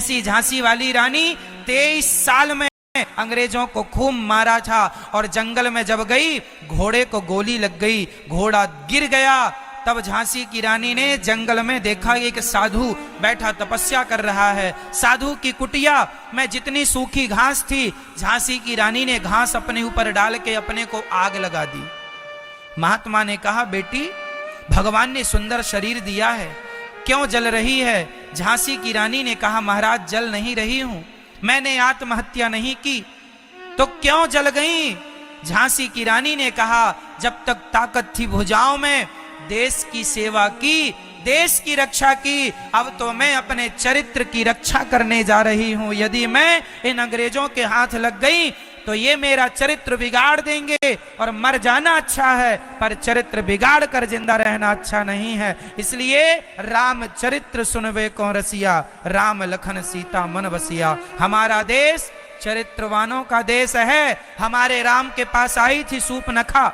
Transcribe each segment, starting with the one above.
ऐसी झांसी वाली रानी 23 साल में अंग्रेजों को खूब मारा था, और जंगल में जब गई घोड़े को गोली लग गई, घोड़ा गिर गया। तब झांसी की रानी ने जंगल में देखा एक साधु बैठा तपस्या कर रहा है। साधु की कुटिया में जितनी सूखी घास थी, झांसी की रानी ने घास अपने ऊपर डाल के अपने को आग लगा दी। महात्मा ने कहा, बेटी भगवान ने सुंदर शरीर दिया है, क्यों जल रही है? झांसी की रानी ने कहा, महाराज जल नहीं रही हूं, मैंने आत्महत्या नहीं की। तो क्यों जल गई? झांसी की रानी ने कहा, जब तक ताकत थी भुजाओं में, देश की सेवा की, देश की रक्षा की, अब तो मैं अपने चरित्र की रक्षा करने जा रही हूं। यदि मैं इन अंग्रेजों के हाथ लग गई तो ये मेरा चरित्र बिगाड़ देंगे, और मर जाना अच्छा है पर चरित्र बिगाड़ कर जिंदा रहना अच्छा नहीं है। इसलिए राम चरित्र सुनवे को रसिया, राम लखन सीता मन बसिया। हमारा देश चरित्रवानों का देश है। हमारे राम के पास आई थी सूपनखा,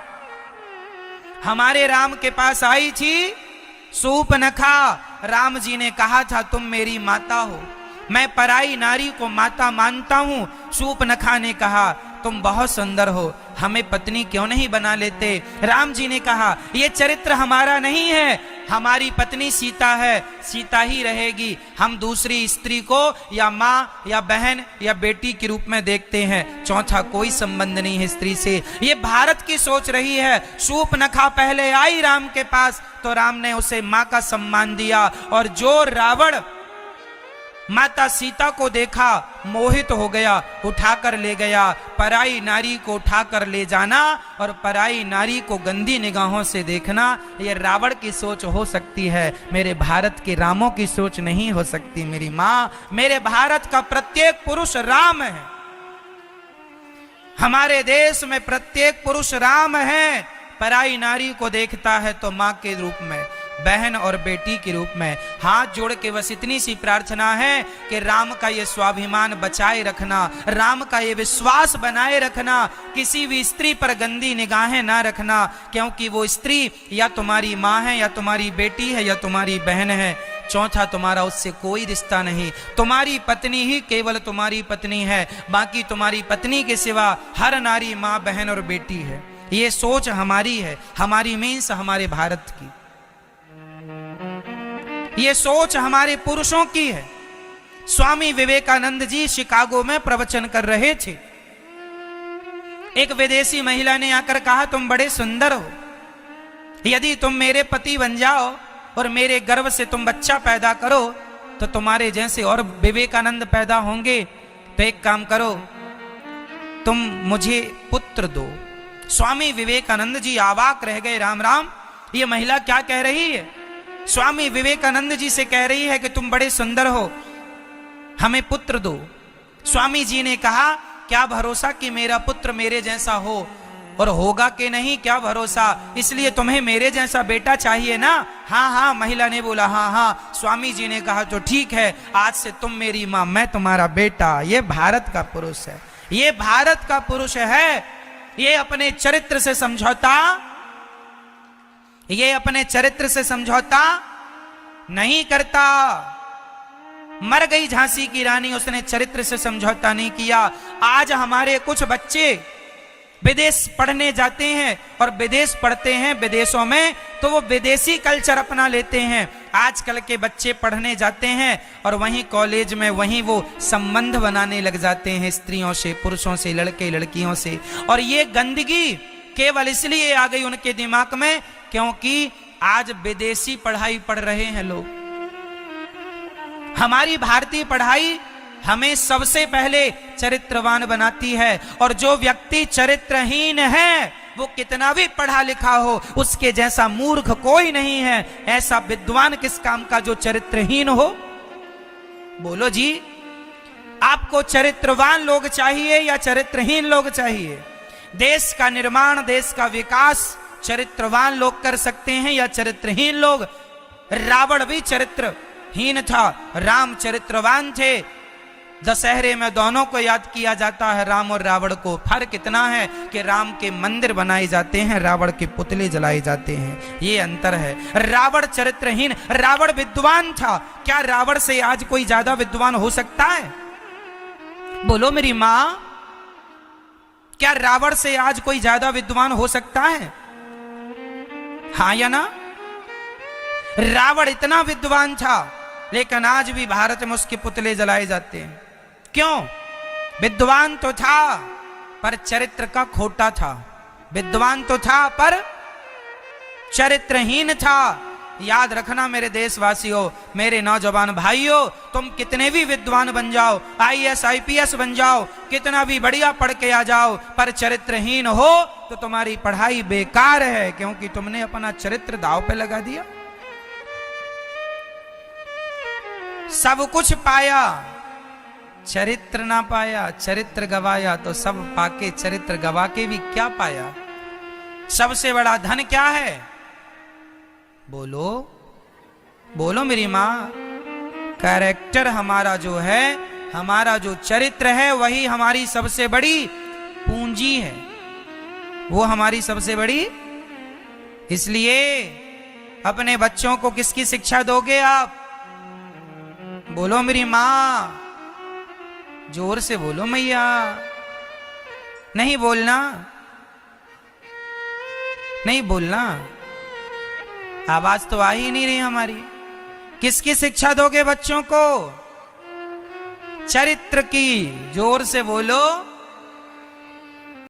हमारे राम के पास आई थी सूपनखा। राम जी ने कहा था, तुम मेरी माता हो, मैं पराई नारी को माता मानता हूं। सूपनखा ने कहा, तुम बहुत सुंदर हो, हमें पत्नी क्यों नहीं बना लेते? राम जी ने कहा, यह चरित्र हमारा नहीं है, हमारी पत्नी सीता है, सीता ही रहेगी। हम दूसरी स्त्री को या माँ या बहन या बेटी के रूप में देखते हैं, चौथा कोई संबंध नहीं है स्त्री से। ये भारत की सोच रही है। शूर्पणखा पहले आई राम के पास तो राम ने उसे माँ का सम्मान दिया, और जो रावण माता सीता को देखा मोहित हो गया, उठाकर ले गया। पराई नारी को उठाकर ले जाना और पराई नारी को गंदी निगाहों से देखना, यह रावण की सोच हो सकती है, मेरे भारत के रामों की सोच नहीं हो सकती। मेरी माँ, मेरे भारत का प्रत्येक पुरुष राम है, हमारे देश में प्रत्येक पुरुष राम है। पराई नारी को देखता है तो माँ के रूप में, बहन और बेटी के रूप में। हाथ जोड़ के बस इतनी सी प्रार्थना है कि राम का ये स्वाभिमान बचाए रखना, राम का ये विश्वास बनाए रखना, किसी भी स्त्री पर गंदी निगाहें ना रखना, क्योंकि वो स्त्री या तुम्हारी माँ है या तुम्हारी बेटी है या तुम्हारी बहन है, चौथा तुम्हारा उससे कोई रिश्ता नहीं। तुम्हारी पत्नी ही केवल तुम्हारी पत्नी है, बाकी तुम्हारी पत्नी के सिवा हर नारी माँ, बहन और बेटी है। ये सोच हमारी है, हमारी मीन्स हमारे भारत की, ये सोच हमारे पुरुषों की है। स्वामी विवेकानंद जी शिकागो में प्रवचन कर रहे थे। एक विदेशी महिला ने आकर कहा, तुम बड़े सुंदर हो, यदि तुम मेरे पति बन जाओ और मेरे गर्भ से तुम बच्चा पैदा करो तो तुम्हारे जैसे और विवेकानंद पैदा होंगे। तो एक काम करो, तुम मुझे पुत्र दो। स्वामी विवेकानंद जी अवाक रह गए। राम राम, ये महिला क्या कह रही है? स्वामी विवेकानंद जी से कह रही है कि तुम बड़े सुंदर हो, हमें पुत्र दो। स्वामी जी ने कहा, क्या भरोसा कि मेरा पुत्र मेरे जैसा हो, और होगा कि नहीं क्या भरोसा, इसलिए तुम्हें मेरे जैसा बेटा चाहिए ना? हाँ हाँ, महिला ने बोला हाँ हाँ। स्वामी जी ने कहा, तो ठीक है, आज से तुम मेरी माँ, मैं तुम्हारा बेटा। ये भारत का पुरुष है, ये भारत का पुरुष है। ये अपने चरित्र से समझौता, ये अपने चरित्र से समझौता नहीं करता। मर गई झांसी की रानी, उसने चरित्र से समझौता नहीं किया। आज हमारे कुछ बच्चे विदेश पढ़ने जाते हैं और विदेश पढ़ते हैं, विदेशों में तो वो विदेशी कल्चर अपना लेते हैं। आजकल के बच्चे पढ़ने जाते हैं और वहीं कॉलेज में वहीं वो संबंध बनाने लग जाते हैं स्त्रियों से, पुरुषों से, लड़के लड़कियों से। और ये गंदगी केवल इसलिए आ गई उनके दिमाग में क्योंकि आज विदेशी पढ़ाई पढ़ रहे हैं लोग। हमारी भारतीय पढ़ाई हमें सबसे पहले चरित्रवान बनाती है, और जो व्यक्ति चरित्रहीन है वो कितना भी पढ़ा लिखा हो, उसके जैसा मूर्ख कोई नहीं है। ऐसा विद्वान किस काम का जो चरित्रहीन हो? बोलो जी, आपको चरित्रवान लोग चाहिए या चरित्रहीन लोग चाहिए? देश का निर्माण, देश का विकास चरित्रवान लोग कर सकते हैं या चरित्रहीन लोग? रावण भी चरित्रहीन था, राम चरित्रवान थे। दशहरे में दोनों को याद किया जाता है, राम और रावण को। फर्क इतना है कि राम के मंदिर बनाए जाते हैं, रावण के पुतले जलाए जाते हैं, ये अंतर है। रावण चरित्रहीन, रावण विद्वान था। क्या रावण से आज कोई ज्यादा विद्वान हो सकता है? बोलो मेरी मां, क्या रावण से आज कोई ज्यादा विद्वान हो सकता है? हाँ या ना? रावण इतना विद्वान था, लेकिन आज भी भारत में उसके पुतले जलाए जाते हैं। क्यों? विद्वान तो था पर चरित्र का खोटा था, विद्वान तो था पर चरित्रहीन था। याद रखना मेरे देशवासियों, मेरे नौजवान भाइयों, तुम कितने भी विद्वान बन जाओ, आईएएस आईपीएस बन जाओ, कितना भी बढ़िया पढ़ के आ जाओ, पर चरित्रहीन हो तो तुम्हारी पढ़ाई बेकार है, क्योंकि तुमने अपना चरित्र दांव पे लगा दिया। सब कुछ पाया, चरित्र ना पाया, चरित्र गवाया, तो सब पाके चरित्र गवा के भी क्या पाया? सबसे बड़ा धन क्या है? बोलो बोलो मेरी मां। कैरेक्टर हमारा जो है, हमारा जो चरित्र है, वही हमारी सबसे बड़ी पूंजी है, वो हमारी सबसे बड़ी। इसलिए अपने बच्चों को किसकी शिक्षा दोगे आप? बोलो मेरी मां, जोर से बोलो मैया। नहीं बोलना, नहीं बोलना, आवाज तो आ ही नहीं रही हमारी। किसकी शिक्षा दोगे बच्चों को? चरित्र की। जोर से बोलो।